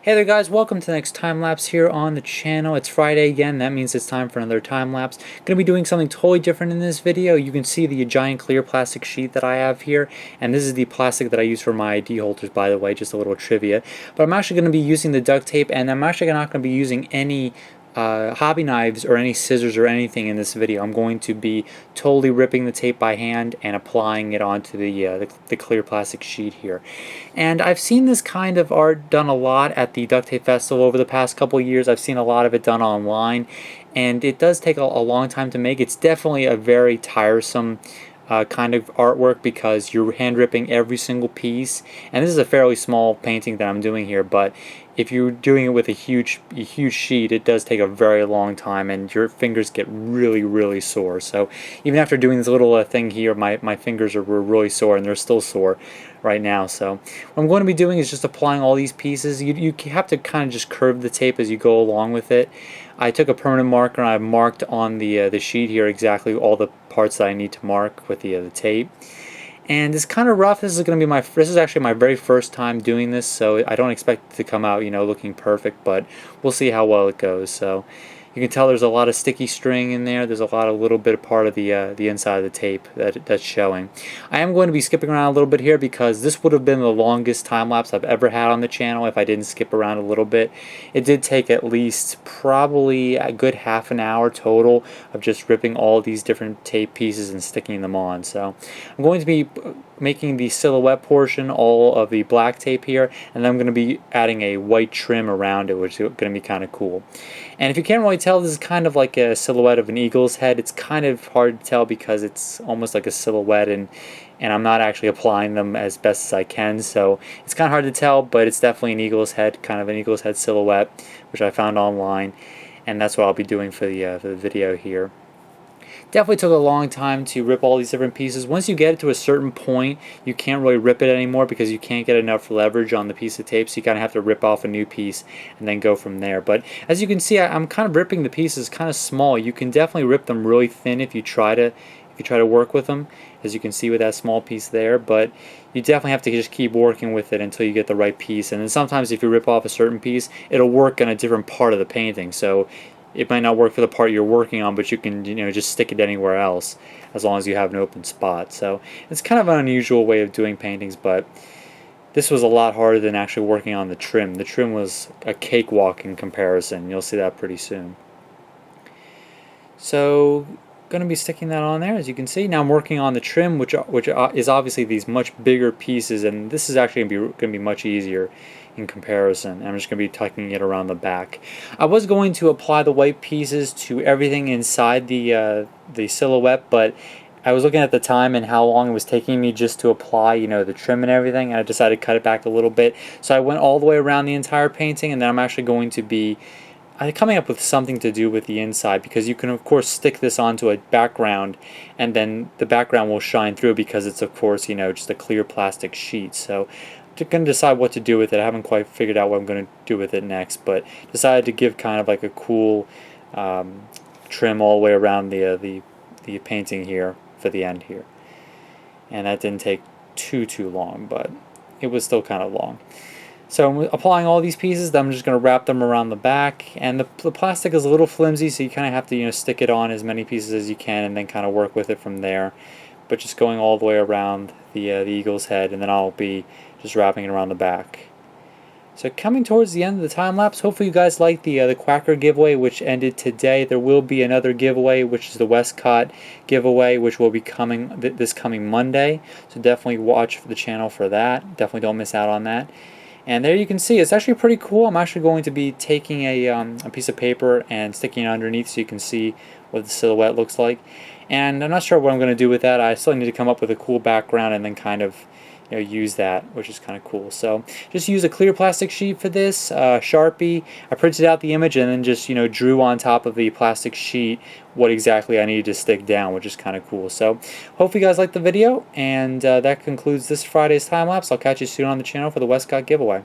Hey there guys, welcome to the next time lapse here on the channel. It's Friday again, that means it's time for another time lapse. Going to be doing something totally different in this video. You can see the giant clear plastic sheet that I have here, and this is the plastic that I use for my ID holders, by the way, just a little trivia. But I'm actually going to be using the duct tape, and I'm actually not going to be using any hobby knives or any scissors or anything in this video. I'm going to be totally ripping the tape by hand and applying it onto the clear plastic sheet here. And I've seen this kind of art done a lot at the Duct Tape Festival over the past couple of years. I've seen a lot of it done online, and it does take a long time to make. It's definitely a very tiresome kind of artwork because you're hand ripping every single piece, and this is a fairly small painting that I'm doing here, but if you're doing it with a huge sheet, it does take a very long time and your fingers get really sore. So even after doing this little thing here, my fingers were really sore, and they're still sore right now. So what I'm going to be doing is just applying all these pieces. You have to kind of just curve the tape as you go along with it. I took a permanent marker and I marked on the sheet here exactly all the parts that I need to mark with the tape. And it's kind of rough. This is actually my very first time doing this, so I don't expect it to come out, looking perfect, but we'll see how well it goes. So you can tell there's a lot of sticky string in there. There's a little bit of part of the inside of the tape that's showing. I am going to be skipping around a little bit here because this would have been the longest time lapse I've ever had on the channel if I didn't skip around a little bit. It did take at least probably a good half an hour total of just ripping all these different tape pieces and sticking them on. So I'm going to be making the silhouette portion all of the black tape here, and then I'm going to be adding a white trim around it, which is going to be kind of cool. And if you can't really tell, this is kind of like a silhouette of an eagle's head. It's kind of hard to tell because it's almost like a silhouette, and I'm not actually applying them as best as I can, so it's kind of hard to tell, but it's definitely an eagle's head, kind of an eagle's head silhouette, which I found online, and that's what I'll be doing for the video here. Definitely took a long time to rip all these different pieces. Once you get it to a certain point, you can't really rip it anymore because you can't get enough leverage on the piece of tape, so you kind of have to rip off a new piece and then go from there. But as you can see, I'm kind of ripping the pieces kind of small. You can definitely rip them really thin if you try to work with them, as you can see with that small piece there, but you definitely have to just keep working with it until you get the right piece. And then sometimes if you rip off a certain piece, it'll work on a different part of the painting, so it might not work for the part you're working on, but you can just stick it anywhere else as long as you have an open spot. So it's kind of an unusual way of doing paintings, but this was a lot harder than actually working on the trim. The trim was a cakewalk in comparison. You'll see that pretty soon. So going to be sticking that on there, as you can see. Now I'm working on the trim, which is obviously these much bigger pieces, and this is actually going to be much easier in comparison. I'm just going to be tucking it around the back. I was going to apply the white pieces to everything inside the silhouette, but I was looking at the time and how long it was taking me just to apply, the trim and everything, and I decided to cut it back a little bit. So I went all the way around the entire painting, and then I'm actually going to be coming up with something to do with the inside, because you can of course stick this onto a background and then the background will shine through because it's of course just a clear plastic sheet. So I'm going to decide what to do with it. I haven't quite figured out what I'm going to do with it next, but decided to give kind of like a cool trim all the way around the painting here for the end here, and that didn't take too long, but it was still kind of long. So I'm applying all these pieces. I'm just going to wrap them around the back, and the plastic is a little flimsy, so you kind of have to stick it on as many pieces as you can and then kind of work with it from there. But just going all the way around the eagle's head, and then I'll be just wrapping it around the back. So coming towards the end of the time lapse, hopefully you guys like the Quacker giveaway, which ended today. There will be another giveaway, which is the Westcott giveaway, which will be coming this coming Monday. So definitely watch the channel for that. Definitely don't miss out on that. And there you can see, it's actually pretty cool. I'm actually going to be taking a piece of paper and sticking it underneath so you can see what the silhouette looks like. And I'm not sure what I'm going to do with that. I still need to come up with a cool background and then kind of use that, which is kind of cool. So just use a clear plastic sheet for this, Sharpie. I printed out the image and then just drew on top of the plastic sheet what exactly I needed to stick down, which is kind of cool. So hopefully you guys liked the video, and that concludes this Friday's time lapse. I'll catch you soon on the channel for the Westcott giveaway.